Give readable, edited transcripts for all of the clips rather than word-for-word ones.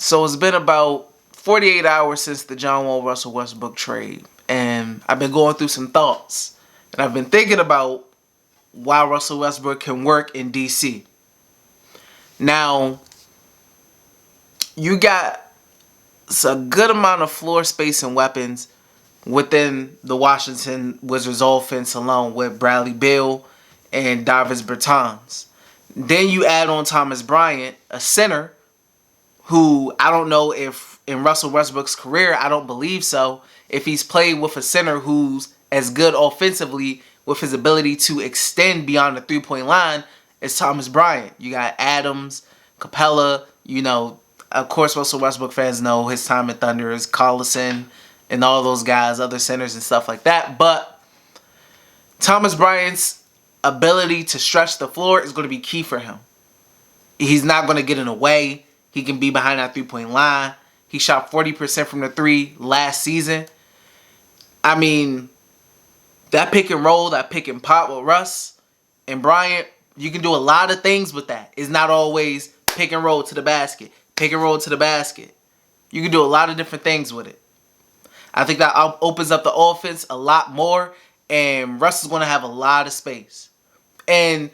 So it's been about 48 hours since the John Wall Russell Westbrook trade, and I've been going through some thoughts, and I've been thinking about why Russell Westbrook can work in DC. Now, you got a good amount of floor space and weapons within the Washington Wizards offense alone with Bradley Beal and Davis Bertans. Then you add on Thomas Bryant, a center, who I don't know if in Russell Westbrook's career, I don't believe so, if he's played with a center who's as good offensively with his ability to extend beyond the three-point line as Thomas Bryant. You got Adams, Capella, of course Russell Westbrook fans know his time at Thunder is Collison and all those guys, other centers and stuff like that. But Thomas Bryant's ability to stretch the floor is going to be key for him. He's not going to get in the way. He can be behind that three-point line. He shot 40% from the three last season. I mean, that pick and roll, that pick and pop with Russ and Bryant, you can do a lot of things with that. It's not always pick and roll to the basket, pick and roll to the basket. You can do a lot of different things with it. I think that opens up the offense a lot more, and Russ is going to have a lot of space. And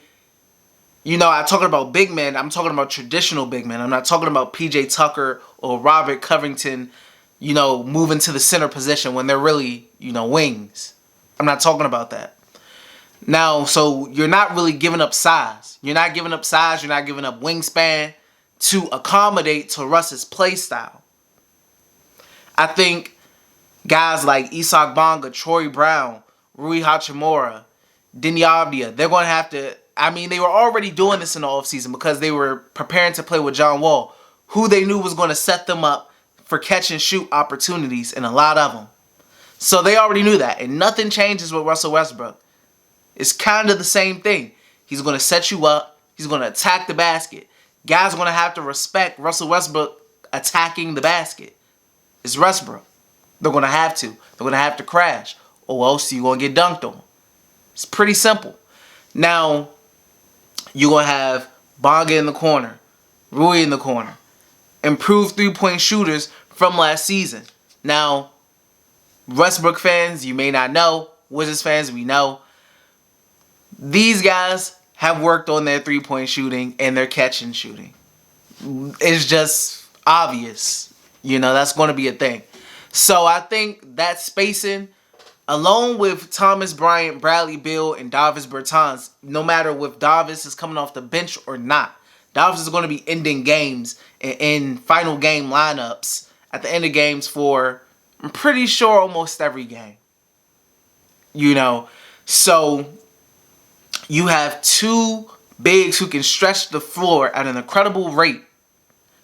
I'm talking about big men. I'm talking about traditional big men. I'm not talking about P.J. Tucker or Robert Covington, moving to the center position when they're really, wings. I'm not talking about that. Now, so you're not really giving up size. You're not giving up size. You're not giving up wingspan to accommodate to Russ's play style. I think guys like Isak Bonga, Troy Brown, Rui Hachimura, Dinyabdia, they're going to have to... they were already doing this in the offseason because they were preparing to play with John Wall, who they knew was going to set them up for catch and shoot opportunities, and a lot of them. So they already knew that, and nothing changes with Russell Westbrook. It's kind of the same thing. He's going to set you up. He's going to attack the basket. Guys are going to have to respect Russell Westbrook attacking the basket. It's Westbrook. They're going to have to. They're going to have to crash, or else you're going to get dunked on. It's pretty simple. Now, you're going to have Bonga in the corner, Rui in the corner. Improved three-point shooters from last season. Now, Westbrook fans, you may not know. Wizards fans, we know. These guys have worked on their three-point shooting and their catch and shooting. It's just obvious. That's going to be a thing. So I think that spacing, along with Thomas Bryant, Bradley Beal, and Davis Bertans, no matter if Davis is coming off the bench or not, Davis is going to be ending games in final game lineups at the end of games for, I'm pretty sure, almost every game. So you have two bigs who can stretch the floor at an incredible rate.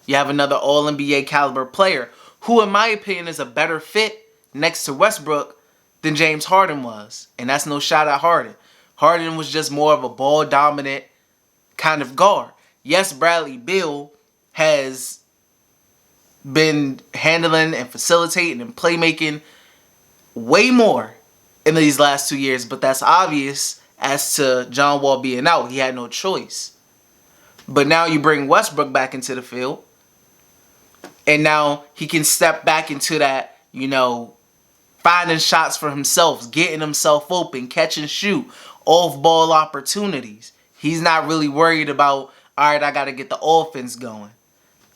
You have another All-NBA caliber player who, in my opinion, is a better fit next to Westbrook than James Harden was. And that's no shot at Harden. Harden was just more of a ball-dominant kind of guard. Yes, Bradley Beal has been handling and facilitating and playmaking way more in these last 2 years, but that's obvious as to John Wall being out. He had no choice. But now you bring Westbrook back into the field, and now he can step back into that, finding shots for himself, getting himself open, catch and shoot, off-ball opportunities. He's not really worried about, all right, I got to get the offense going.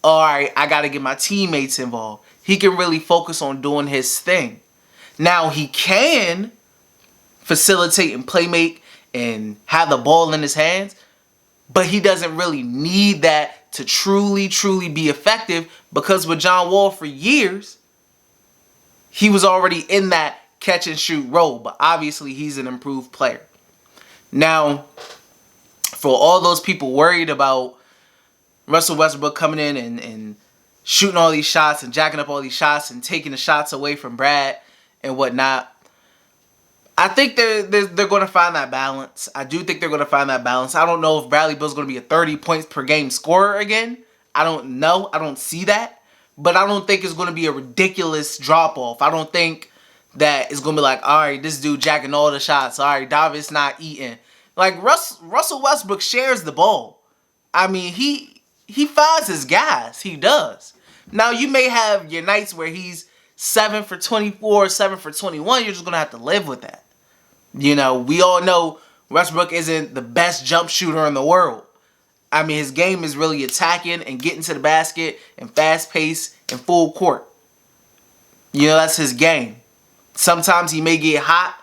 All right, I got to get my teammates involved. He can really focus on doing his thing. Now, he can facilitate and playmake and have the ball in his hands, but he doesn't really need that to truly, truly be effective, because with John Wall for years, he was already in that catch and shoot role, but obviously he's an improved player. Now, for all those people worried about Russell Westbrook coming in and shooting all these shots and jacking up all these shots and taking the shots away from Brad and whatnot, I think they're going to find that balance. I do think they're going to find that balance. I don't know if Bradley Beal's going to be a 30 points per game scorer again. I don't know. I don't see that. But I don't think it's going to be a ridiculous drop-off. I don't think that it's going to be like, all right, this dude jacking all the shots. All right, Davis not eating. Like, Russell Westbrook shares the ball. He finds his guys. He does. Now, you may have your nights where he's 7 for 24, 7 for 21. You're just going to have to live with that. You know, we all know Westbrook isn't the best jump shooter in the world. I mean, his game is really attacking and getting to the basket and fast pace and full court. You know, that's his game. Sometimes he may get hot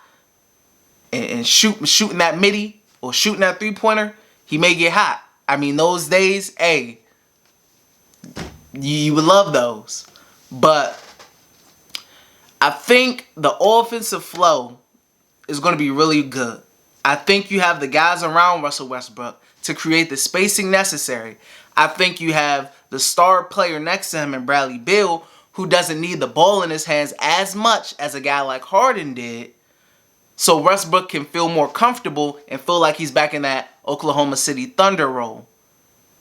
and shooting that midi or shooting that three-pointer. He may get hot. I mean, those days, hey, you would love those. But I think the offensive flow is going to be really good. I think you have the guys around Russell Westbrook to create the spacing necessary. I think you have the star player next to him in Bradley Beal, who doesn't need the ball in his hands as much as a guy like Harden did. So Westbrook can feel more comfortable and feel like he's back in that Oklahoma City Thunder role,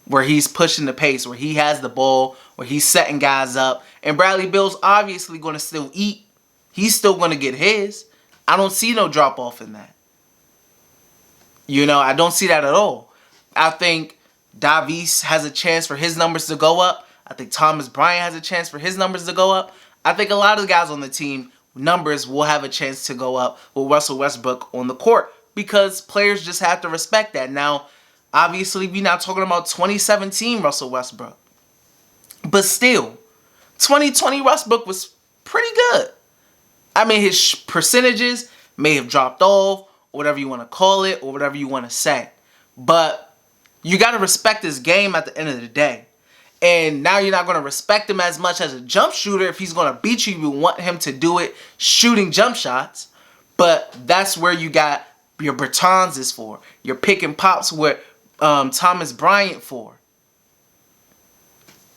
where he's pushing the pace, where he has the ball, where he's setting guys up. And Bradley Beal's obviously going to still eat. He's still going to get his. I don't see no drop off in that. You know, I don't see that at all. I think Davis has a chance for his numbers to go up. I think Thomas Bryant has a chance for his numbers to go up. I think a lot of the guys on the team, numbers will have a chance to go up with Russell Westbrook on the court, because players just have to respect that. Now, obviously, we're not talking about 2017 Russell Westbrook. But still, 2020 Westbrook was pretty good. I mean, his percentages may have dropped off, or whatever you want to call it, or whatever you want to say. But you got to respect his game at the end of the day. And now you're not going to respect him as much as a jump shooter. If he's going to beat you, you want him to do it shooting jump shots. But that's where you got your Bertans is for. Your pick and pops with Thomas Bryant for.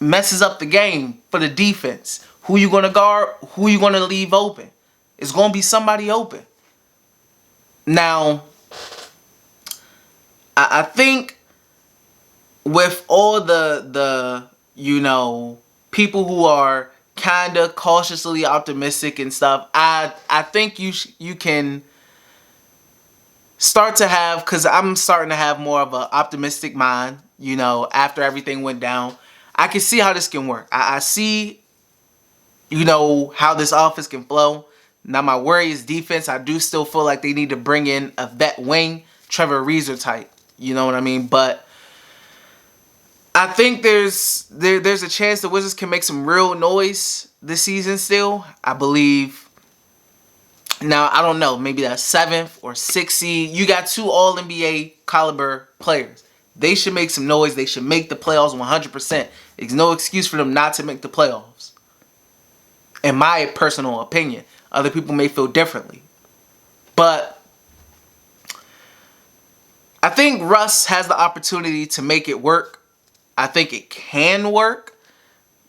Messes up the game for the defense. Who you going to guard? Who you going to leave open? It's going to be somebody open. Now, I think with all the you know, people who are kind of cautiously optimistic and stuff, I think you can start to have, because I'm starting to have more of an optimistic mind, you know, after everything went down. I can see how this can work. I see, you know, how this offense can flow. Now, my worry is defense. I do still feel like they need to bring in a vet wing, Trevor Ariza type. You know what I mean? But I think there's a chance the Wizards can make some real noise this season still. I believe. Now, I don't know. Maybe that 7th or 6th seed. You got 2 All-NBA caliber players. They should make some noise. They should make the playoffs 100%. There's no excuse for them not to make the playoffs. In my personal opinion. Other people may feel differently. But I think Russ has the opportunity to make it work. I think it can work.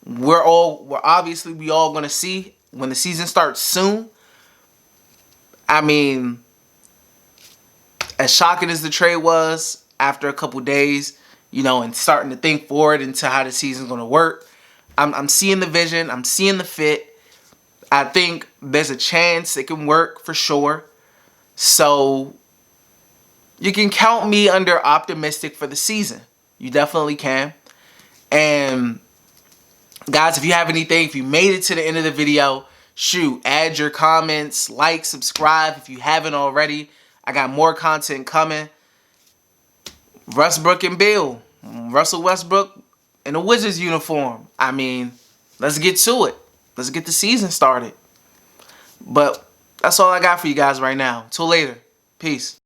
We all going to see when the season starts soon. I mean, as shocking as the trade was after a couple days, you know, and starting to think forward into how the season's going to work, I'm seeing the vision. I'm seeing the fit. I think there's a chance it can work for sure. So you can count me under optimistic for the season. You definitely can. And guys, if you have anything, if you made it to the end of the video, shoot, add your comments, like, subscribe if you haven't already. I got more content coming. Westbrook and Beal. Russell Westbrook in a Wizards uniform. I mean, let's get to it. Let's get the season started. But that's all I got for you guys right now. Till later. Peace.